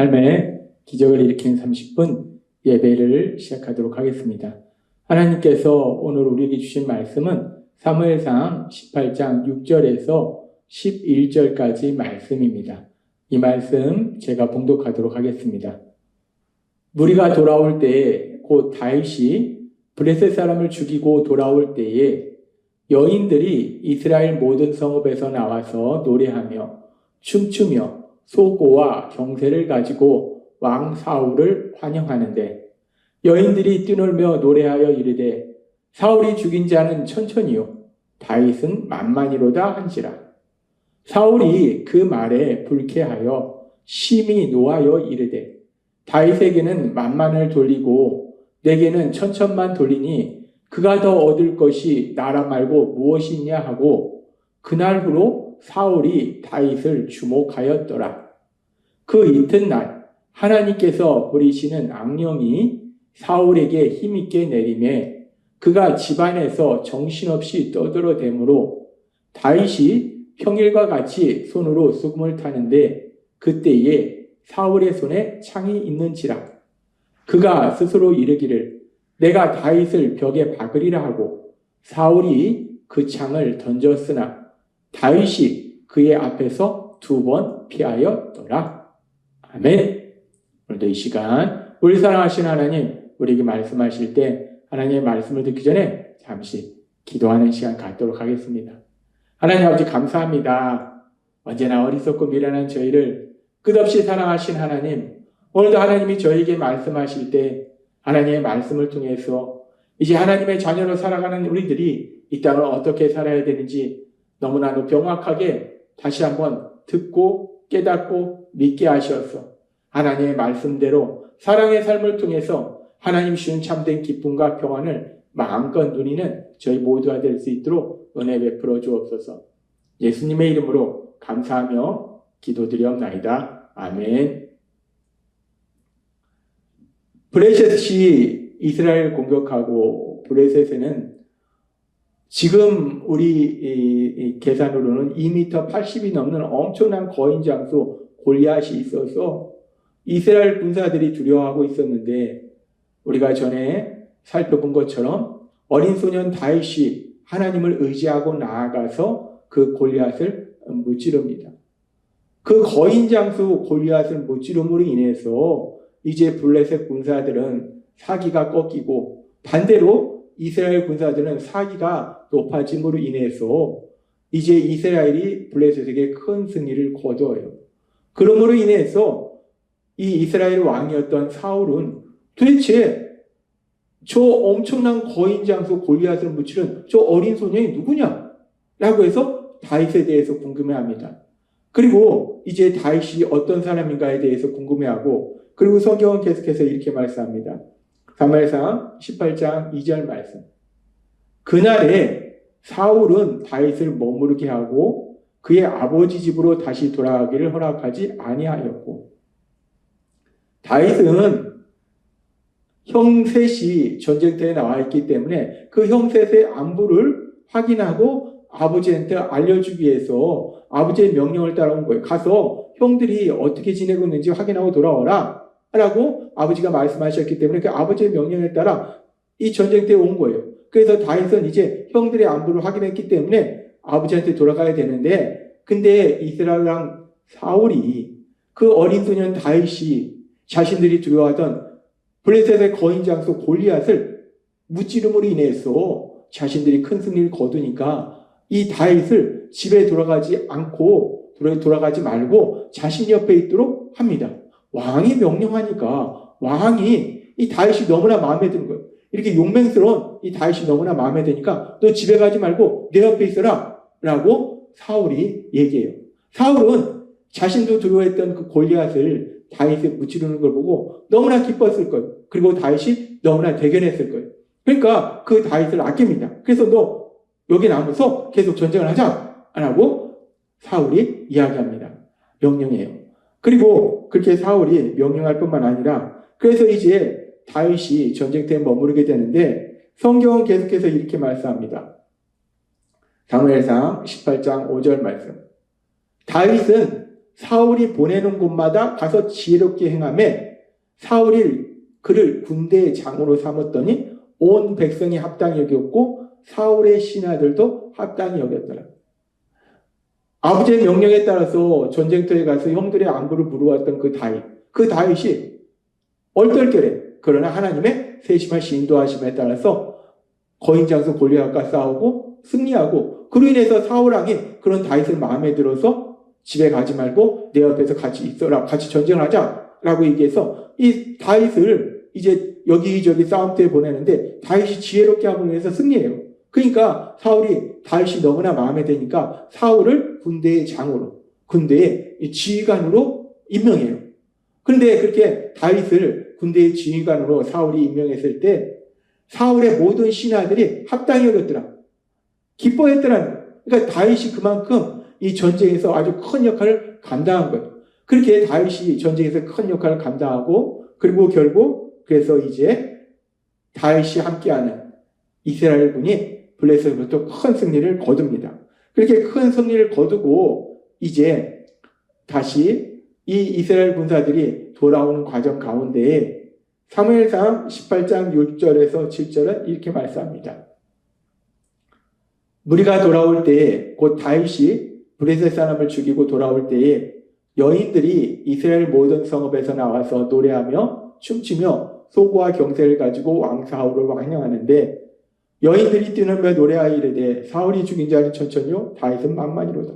삶의 기적을 일으킨 30분 예배를 시작하도록 하겠습니다. 하나님께서 오늘 우리에게 주신 말씀은 사무엘상 18장 6절에서 11절까지 말씀입니다. 이 말씀 제가 봉독하도록 하겠습니다. 무리가 돌아올 때에 곧 다윗이 블레셋 사람을 죽이고 돌아올 때에 여인들이 이스라엘 모든 성읍에서 나와서 노래하며 춤추며 소고와 경새를 가지고 왕 사울을 환영하는데 여인들이 뛰놀며 노래하여 이르되 사울이 죽인 자는 천천히요 다윗은 만만이로다 한지라. 사울이 그 말에 불쾌하여 심히 노하여 이르되 다윗에게는 만만을 돌리고 내게는 천천만 돌리니 그가 더 얻을 것이 나라 말고 무엇이 있냐 하고 그날후로 사울이 다윗을 주목하였더라. 그 이튿날 하나님께서 부리시는 악령이 사울에게 힘있게 내림에 그가 집안에서 정신없이 떠들어대므로 다윗이 평일과 같이 손으로 수금을 타는데 그때에 사울의 손에 창이 있는지라. 그가 스스로 이르기를 내가 다윗을 벽에 박으리라 하고 사울이 그 창을 던졌으나 다윗이 그의 앞에서 2번 피하였더라. 아멘. 오늘도 이 시간 우리 사랑하신 하나님 우리에게 말씀하실 때 하나님의 말씀을 듣기 전에 잠시 기도하는 시간 갖도록 하겠습니다. 하나님 아버지 감사합니다. 언제나 어리석고 미련한 저희를 끝없이 사랑하신 하나님, 오늘도 하나님이 저에게 말씀하실 때 하나님의 말씀을 통해서 이제 하나님의 자녀로 살아가는 우리들이 이 땅을 어떻게 살아야 되는지 너무나도 명확하게 다시 한번 듣고 깨닫고 믿게 하셔서 하나님의 말씀대로 사랑의 삶을 통해서 하나님 주신 참된 기쁨과 평안을 마음껏 누리는 저희 모두가 될 수 있도록 은혜 베풀어 주옵소서. 예수님의 이름으로 감사하며 기도드리옵나이다. 아멘. 블레셋이 이스라엘을 공격하고 블레셋에는 지금 우리 계산으로는 2m 80이 넘는 엄청난 거인 장수 골리앗이 있어서 이스라엘 군사들이 두려워하고 있었는데 우리가 전에 살펴본 것처럼 어린 소년 다윗이 하나님을 의지하고 나아가서 그 골리앗을 무찌릅니다. 그 거인 장수 골리앗을 무찌름으로 인해서 이제 블레셋 군사들은 사기가 꺾이고 반대로 이스라엘 군사들은 사기가 높아짐으로 인해서 이제 이스라엘이 블레셋에게 큰 승리를 거둬요. 그러므로 인해서 이 이스라엘 왕이었던 사울은 도대체 저 엄청난 거인 장수 골리앗을 무찌른 저 어린 소년이 누구냐? 라고 해서 다윗에 대해서 궁금해합니다. 그리고 이제 다윗이 어떤 사람인가에 대해서 궁금해하고 그리고 성경은 계속해서 이렇게 말씀합니다. 사무엘상 18장 2절 말씀. 그날에 사울은 다윗을 머무르게 하고 그의 아버지 집으로 다시 돌아가기를 허락하지 아니하였고 다윗은 형 셋이 전쟁터에 나와 있기 때문에 그 형 셋의 안부를 확인하고 아버지한테 알려주기 위해서 아버지의 명령을 따라온 거예요. 가서 형들이 어떻게 지내고 있는지 확인하고 돌아오라 라고 아버지가 말씀하셨기 때문에 그 아버지의 명령에 따라 이 전쟁터에 온 거예요. 그래서 다윗은 이제 형들의 안부를 확인했기 때문에 아버지한테 돌아가야 되는데 근데 이스라엘 왕 사울이 그 어린 소년 다윗이 자신들이 두려워하던 블레셋의 거인 장수 골리앗을 무찌름으로 인해서 자신들이 큰 승리를 거두니까 이 다윗을 집에 돌아가지 말고 자신 옆에 있도록 합니다. 왕이 명령하니까 왕이 이 다윗이 너무나 마음에 드는 거예요. 이렇게 용맹스러운 이 다윗이 너무나 마음에 드니까 너 집에 가지 말고 내 옆에 있어라 라고 사울이 얘기해요. 사울은 자신도 두려워했던 그 골리앗을 다윗을 무찌르는 걸 보고 너무나 기뻤을 거예요. 그리고 다윗이 너무나 대견했을 거예요. 그러니까 그 다윗을 아낍니다. 그래서 너 여기 남아서 계속 전쟁을 하자 라고 사울이 이야기합니다. 명령해요. 그리고 그렇게 사울이 명령할 뿐만 아니라 그래서 이제 다윗이 전쟁터에 머무르게 되는데 성경은 계속해서 이렇게 말씀합니다. 사무엘상 18장 5절 말씀. 다윗은 사울이 보내는 곳마다 가서 지혜롭게 행하며 사울이 그를 군대의 장으로 삼았더니 온 백성이 합당히 여겼고 사울의 신하들도 합당히 여겼더라. 아버지의 명령에 따라서 전쟁터에 가서 형들의 안부를 물어왔던 그 다윗이 얼떨결에 그러나 하나님의 세심하신 인도하심에 따라서 거인장수 골리앗과 싸우고 승리하고 그로 인해서 사울 왕이 그런 다윗을 마음에 들어서 집에 가지 말고 내 옆에서 같이 있어라, 같이 전쟁을 하자라고 얘기해서 이 다윗을 이제 여기저기 싸움터에 보내는데 다윗이 지혜롭게 함으로 해서 승리해요. 그러니까 사울이 다윗이 너무나 마음에 드니까 사울을 군대의 장으로, 군대의 지휘관으로 임명해요. 그런데 그렇게 다윗을 군대의 지휘관으로 사울이 임명했을 때 사울의 모든 신하들이 합당히 여겼더라. 기뻐했더라는 거예요. 그러니까 다윗이 그만큼 이 전쟁에서 아주 큰 역할을 감당한 거예요. 그렇게 다윗이 전쟁에서 큰 역할을 감당하고 그리고 결국 그래서 이제 다윗이 함께하는 이스라엘군이 블레셋으로부터 큰 승리를 거둡니다. 그렇게 큰 승리를 거두고 이제 다시 이 이스라엘 군사들이 돌아오는 과정 가운데에 사무엘상 18장 6절에서 7절은 이렇게 말씀합니다. 무리가 돌아올 때에 곧 다윗이 블레셋 사람을 죽이고 돌아올 때에 여인들이 이스라엘 모든 성읍에서 나와서 노래하며 춤추며 소고와 경세를 가지고 왕 사울을 환영하는데 여인들이 뛰놀며 노래하여 이르되 사울이 죽인 자는 천천히요 다윗은 만만이로다.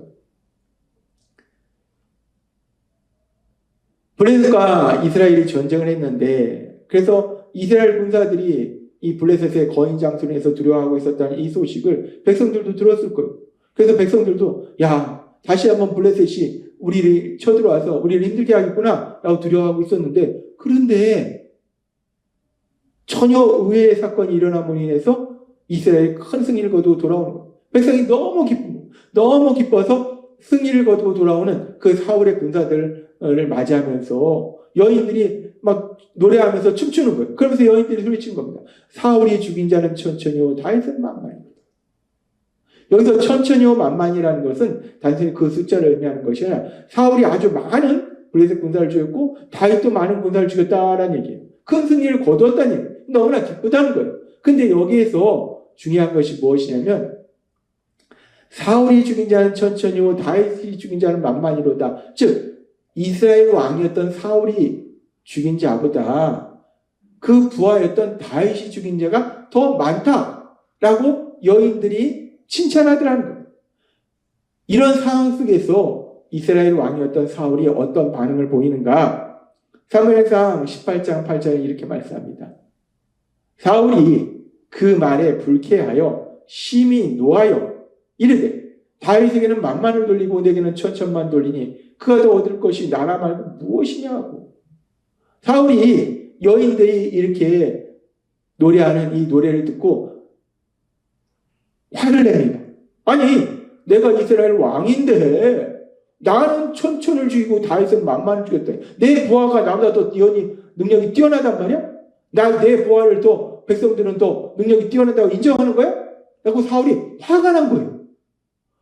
블레셋과 이스라엘이 전쟁을 했는데 그래서 이스라엘 군사들이 이 블레셋의 거인 장수에서 두려워하고 있었다는 이 소식을 백성들도 들었을 거예요. 그래서 백성들도 야 다시 한번 블레셋이 우리를 쳐들어와서 우리를 힘들게 하겠구나 라고 두려워하고 있었는데 그런데 전혀 의외의 사건이 일어남으로 인해서 이스라엘이 큰 승리를 거두고 돌아오는 거예요. 백성이 너무 기뻐서 승리를 거두고 돌아오는 그 사울의 군사들을 맞이하면서 여인들이 막 노래하면서 춤추는 거예요. 그러면서 여인들이 소리치는 겁니다. 사울이 죽인 자는 천천히요 다윗은 만만이다. 여기서 천천히요 만만이라는 것은 단순히 그 숫자를 의미하는 것이 아니라 사울이 아주 많은 블레셋 군사를 죽였고 다윗도 많은 군사를 죽였다라는 얘기예요. 큰 승리를 거두었다는 얘기예요. 너무나 기쁘다는 거예요. 근데 여기에서 중요한 것이 무엇이냐면 사울이 죽인 자는 천천히요 다윗이 죽인 자는 만만이로다. 즉 이스라엘 왕이었던 사울이 죽인 자보다 그 부하였던 다윗이 죽인 자가 더 많다라고 여인들이 칭찬하더라는 거예요. 이런 상황 속에서 이스라엘 왕이었던 사울이 어떤 반응을 보이는가? 사무엘상 18장 8절에 이렇게 말씀합니다. 사울이 그 말에 불쾌하여 심히 노하여 이르되 다윗에게는 만만을 돌리고 내게는 천천만 돌리니 그가 더 얻을 것이 나라 말고 무엇이냐고. 사울이 여인들이 이렇게 노래하는 이 노래를 듣고 화를 냅니다. 아니 내가 이스라엘 왕인데 나는 천천을 죽이고 다윗은 만만을 죽였다. 내 부하가 나보다 더 능력이 뛰어나단 말이야? 내 부하를 또 백성들은 또 능력이 뛰어나다고 인정하는 거야? 라고 사울이 화가 난 거예요.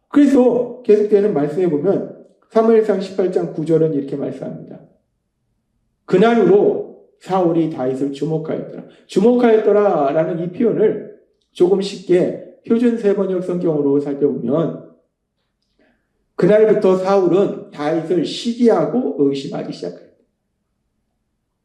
그래서 계속되는 말씀에 보면 사무엘상 18장 9절은 이렇게 말씀합니다. 그날로 사울이 다윗을 주목하였더라. 주목하였더라라는 이 표현을 조금 쉽게 표준 세번역 성경으로 살펴보면 그날부터 사울은 다윗을 시기하고 의심하기 시작해요.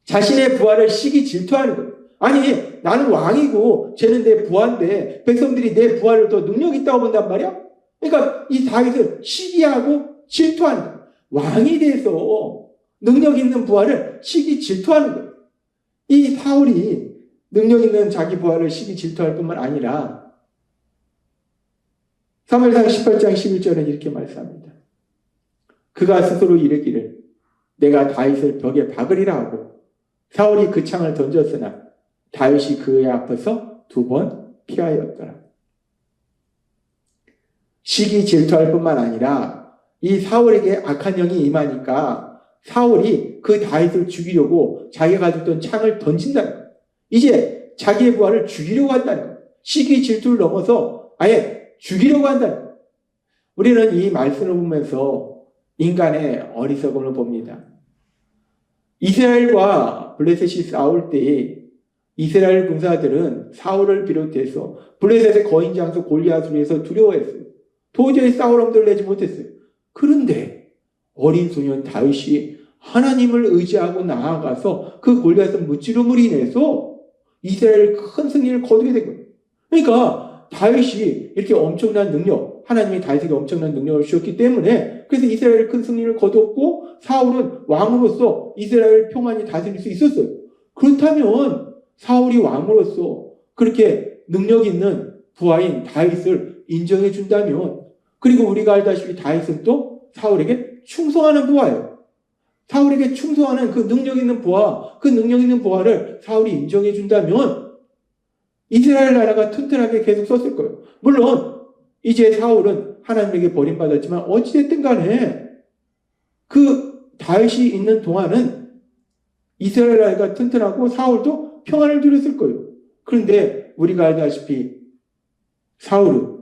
자신의 부하를 시기 질투하는 거예요. 아니 나는 왕이고 쟤는 내 부하인데 백성들이 내 부하를 더 능력 있다고 본단 말이야? 그러니까 이 다윗을 시기하고 질투하는 거예요. 왕이 돼서 능력 있는 부하를 시기 질투하는 거예요. 이 사울이 능력 있는 자기 부하를 시기 질투할 뿐만 아니라 사무엘상 18장 11절은 이렇게 말씀합니다. 그가 스스로 이르기를 내가 다윗을 벽에 박으리라 하고 사울이 그 창을 던졌으나 다윗이 그의 앞에서 2번 피하였더라. 시기 질투할 뿐만 아니라 이 사울에게 악한 영이 임하니까 사울이 그 다윗을 죽이려고 자기가 가지고 있던 창을 던진다는 거예요. 이제 자기의 부하를 죽이려고 한다는 거예요. 시기 질투를 넘어서 아예 죽이려고 한다는 거예요. 우리는 이 말씀을 보면서 인간의 어리석음을 봅니다. 이스라엘과 블레셋이 싸울 때 이스라엘 군사들은 사울을 비롯해서 블레셋의 거인 장수 골리앗을 위해서 두려워했어요. 도저히 싸울 엄두를 내지 못했어요. 그런데 어린 소년 다윗이 하나님을 의지하고 나아가서 그 골리앗을 무찌름으로 인해서 이스라엘 큰 승리를 거두게 된 거예요. 그러니까 다윗이 이렇게 엄청난 능력, 하나님이 다윗에게 엄청난 능력을 주셨기 때문에 그래서 이스라엘 큰 승리를 거두었고 사울은 왕으로서 이스라엘 평안히 다스릴 수 있었어요. 그렇다면 사울이 왕으로서 그렇게 능력 있는 부하인 다윗을 인정해 준다면, 그리고 우리가 알다시피 다윗은 또 사울에게 충성하는 부하예요. 사울에게 충성하는 그 능력 있는 부하, 그 능력 있는 부하를 사울이 인정해 준다면 이스라엘 나라가 튼튼하게 계속 썼을 거예요. 물론 이제 사울은 하나님에게 버림받았지만 어찌됐든 간에 그 다윗이 있는 동안은 이스라엘 나라가 튼튼하고 사울도 평안을 누렸을 거예요. 그런데 우리가 알다시피 사울은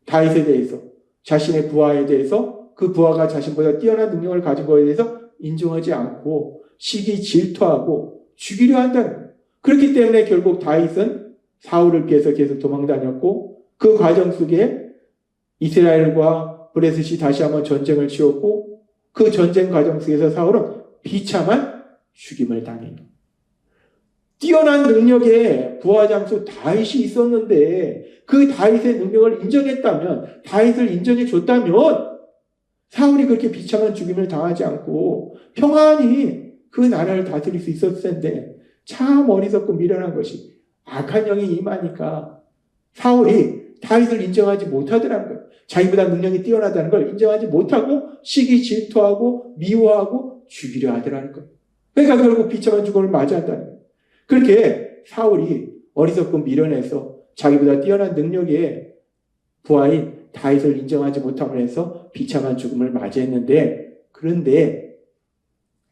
다윗에 대해서, 자신의 부하에 대해서, 그 부하가 자신보다 뛰어난 능력을 가진 것에 대해서 인정하지 않고 시기 질투하고 죽이려 한다는 거예요. 그렇기 때문에 결국 다윗은 사울을 피해서 계속 도망다녔고, 그 과정 속에 이스라엘과 블레셋이 다시 한번 전쟁을 치렀고, 그 전쟁 과정 속에서 사울은 비참한 죽임을 당해요. 뛰어난 능력의 부하장수 다윗이 있었는데 그 다윗의 능력을 인정했다면, 다윗을 인정해줬다면 사울이 그렇게 비참한 죽임을 당하지 않고 평안히 그 나라를 다스릴 수 있었을 텐데, 참 어리석고 미련한 것이 악한 영이 임하니까 사울이 다윗을 인정하지 못하더라는 거예요. 자기보다 능력이 뛰어나다는 걸 인정하지 못하고 시기 질투하고 미워하고 죽이려 하더라는 거예요. 그러니까 결국 비참한 죽음을 맞이한다는 거예요. 그렇게 사울이 어리석고 미련해서 자기보다 뛰어난 능력의 부하인 다윗을 인정하지 못함으로 해서 비참한 죽음을 맞이했는데, 그런데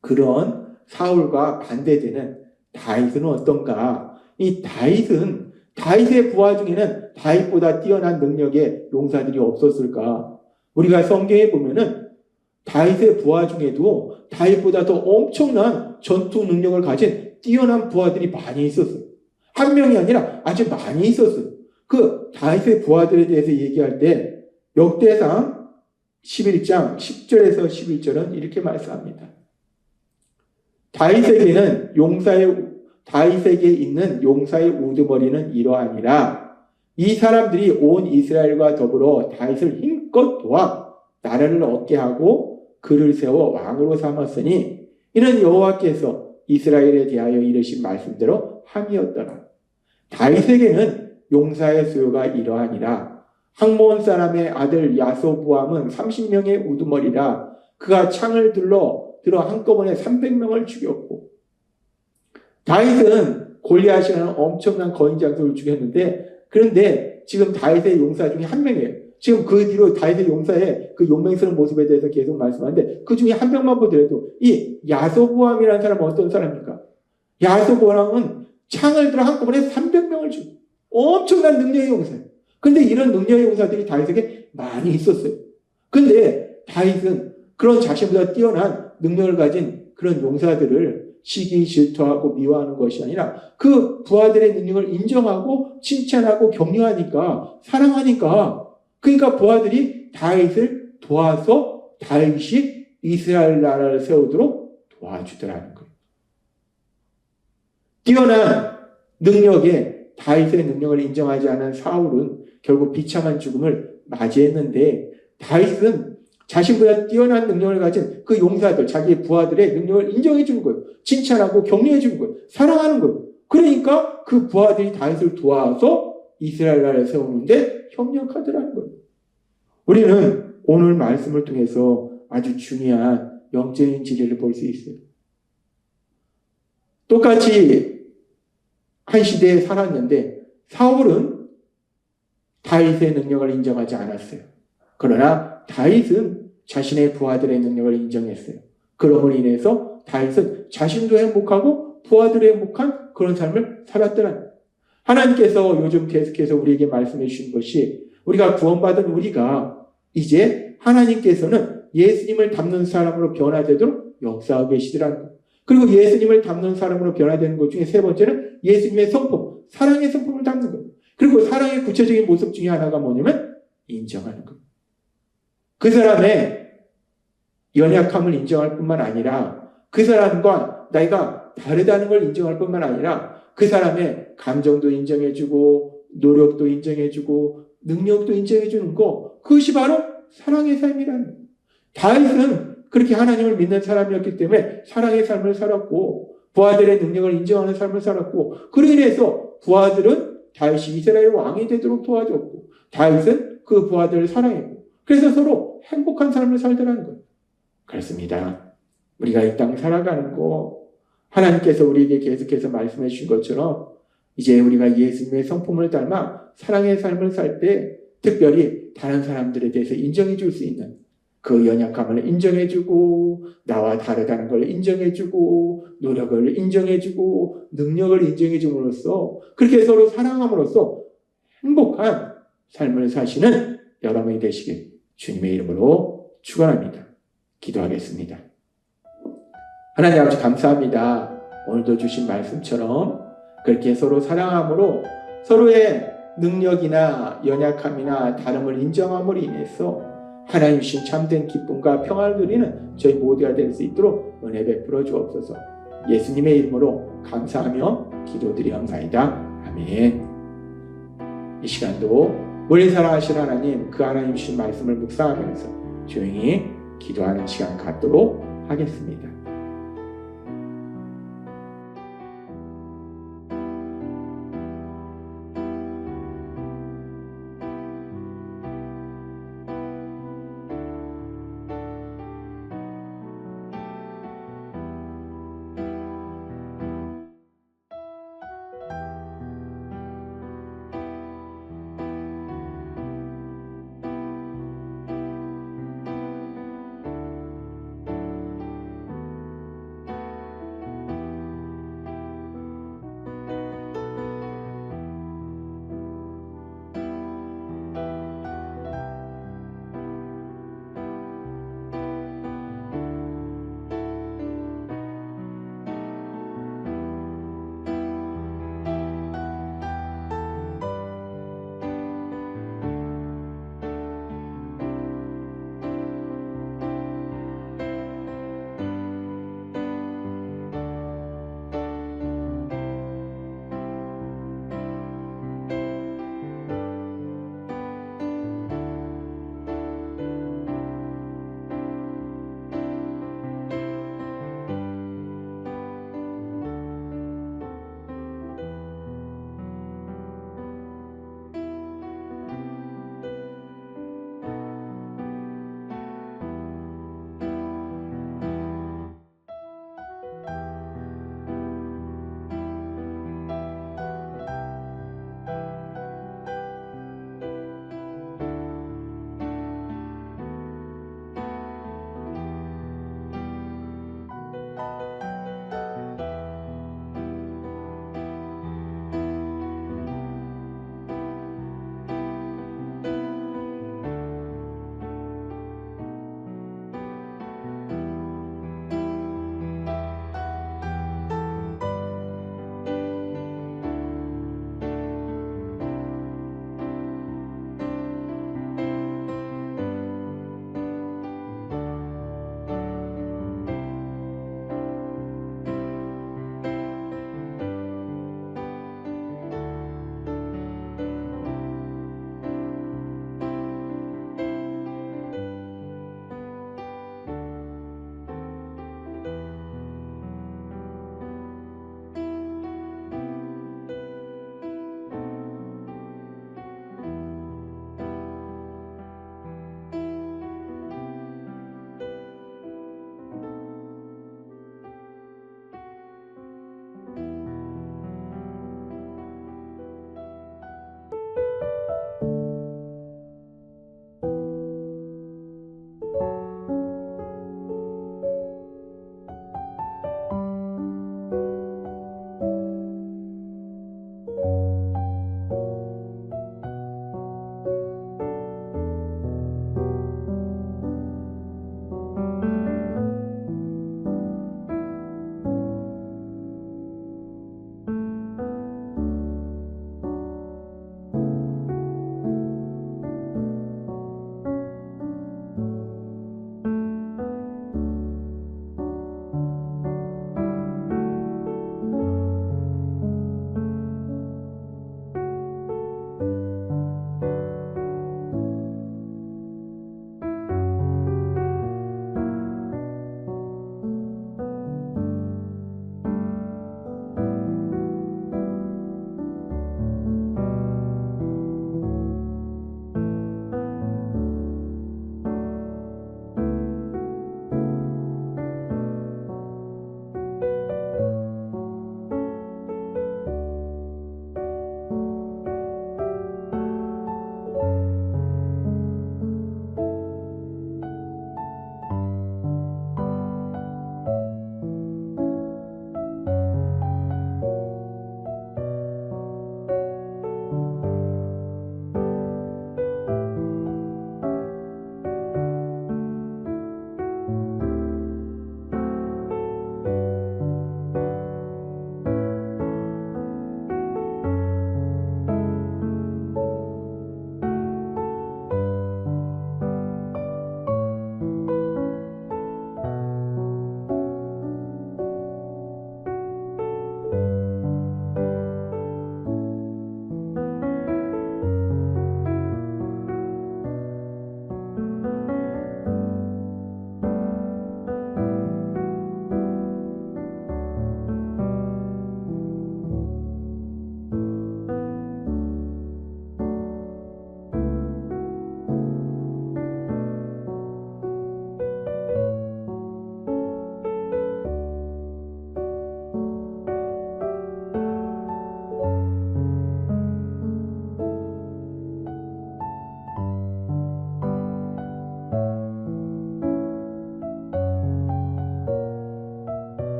그런 사울과 반대되는 다윗은 어떤가? 이 다윗은, 다윗의 부하 중에는 다윗보다 뛰어난 능력의 용사들이 없었을까? 우리가 성경에 보면은 다윗의 부하 중에도 다윗보다 더 엄청난 전투 능력을 가진 뛰어난 부하들이 많이 있었어요. 한 명이 아니라 아주 많이 있었어요. 그 다윗의 부하들에 대해서 얘기할 때 역대상 11장 10절에서 11절은 이렇게 말씀합니다. 다윗에게 있는 용사의 우두머리는 이러하니라. 이 사람들이 온 이스라엘과 더불어 다윗을 힘껏 도와 나라를 얻게 하고 그를 세워 왕으로 삼았으니 이는 여호와께서 이스라엘에 대하여 이르신 말씀대로 함이었더라. 다윗에게는 용사의 수요가 이러하니라. 항몬 사람의 아들 야소부암은 30명의 우두머리라. 그가 창을 들어 한꺼번에 300명을 죽였고, 다윗은 골리앗이라는 엄청난 거인 장수를 죽였는데, 그런데 지금 다윗의 용사 중에 한 명이에요. 지금 그 뒤로 다윗의 용사의 그 용맹스러운 모습에 대해서 계속 말씀하는데, 그 중에 한 명만 보더라도 이 야소부암이라는 사람은 어떤 사람입니까? 야소부암은 창을 들어 한꺼번에 300명을 죽여. 엄청난 능력의 용사예요. 근데 이런 능력의 용사들이 다윗에게 많이 있었어요. 근데 다윗은 그런 자신보다 뛰어난 능력을 가진 그런 용사들을 시기 질투하고 미워하는 것이 아니라 그 부하들의 능력을 인정하고 칭찬하고 격려하니까, 사랑하니까, 그러니까 부하들이 다윗을 도와서 다윗이 이스라엘 나라를 세우도록 도와주더라는 거예요. 뛰어난 능력에 다윗의 능력을 인정하지 않은 사울은 결국 비참한 죽음을 맞이했는데, 다윗은 자신보다 뛰어난 능력을 가진 그 용사들, 자기의 부하들의 능력을 인정해 주는 거예요. 칭찬하고 격려해 주는 거예요. 사랑하는 거예요. 그러니까 그 부하들이 다윗을 도와서 이스라엘 나라를 세우는데 협력하더라는 거예요. 우리는 오늘 말씀을 통해서 아주 중요한 영적인 진리를 볼 수 있어요. 똑같이 한 시대에 살았는데 사울은 다윗의 능력을 인정하지 않았어요. 그러나 다윗은 자신의 부하들의 능력을 인정했어요. 그럼으로 인해서 다윗은 자신도 행복하고 부하들도 행복한 그런 삶을 살았더라는 거예요. 하나님께서 요즘 계속해서 우리에게 말씀해 주신 것이, 우리가 구원받은 우리가 이제 하나님께서는 예수님을 닮는 사람으로 변화되도록 역사하고 계시더라는 거예요. 그리고 예수님을 닮는 사람으로 변화되는 것 중에 세 번째는 예수님의 성품, 사랑의 성품을 닮는 거예요. 그리고 사랑의 구체적인 모습 중에 하나가 뭐냐면 인정하는 거예요. 그 사람의 연약함을 인정할 뿐만 아니라 그 사람과 나이가 다르다는 걸 인정할 뿐만 아니라 그 사람의 감정도 인정해주고 노력도 인정해주고 능력도 인정해주는 거, 그것이 바로 사랑의 삶이라는 거예요. 다윗은 그렇게 하나님을 믿는 사람이었기 때문에 사랑의 삶을 살았고 부하들의 능력을 인정하는 삶을 살았고 그로 인해서 부하들은 다윗이 이스라엘 왕이 되도록 도와줬고 다윗은 그 부하들을 사랑했고 그래서 서로 행복한 삶을 살더라는 거예요. 그렇습니다. 우리가 이 땅 살아가는 거 하나님께서 우리에게 계속해서 말씀해 주신 것처럼 이제 우리가 예수님의 성품을 닮아 사랑의 삶을 살 때 특별히 다른 사람들에 대해서 인정해 줄 수 있는 그 연약함을 인정해 주고 나와 다르다는 걸 인정해 주고 노력을 인정해 주고 능력을 인정해 줌으로써 그렇게 서로 사랑함으로써 행복한 삶을 사시는 여러분이 되시길 주님의 이름으로 축원합니다. 기도하겠습니다. 하나님 아버지 감사합니다. 오늘도 주신 말씀처럼 그렇게 서로 사랑함으로 서로의 능력이나 연약함이나 다름을 인정함으로 인해서 하나님 주신 참된 기쁨과 평안을 누리는 저희 모두가 될 수 있도록 은혜 베풀어 주옵소서. 예수님의 이름으로 감사하며 기도드리옵나이다. 아멘. 이 시간도 우리 사랑하시는 하나님, 그 하나님 주신 말씀을 묵상하면서 조용히 기도하는 시간 갖도록 하겠습니다.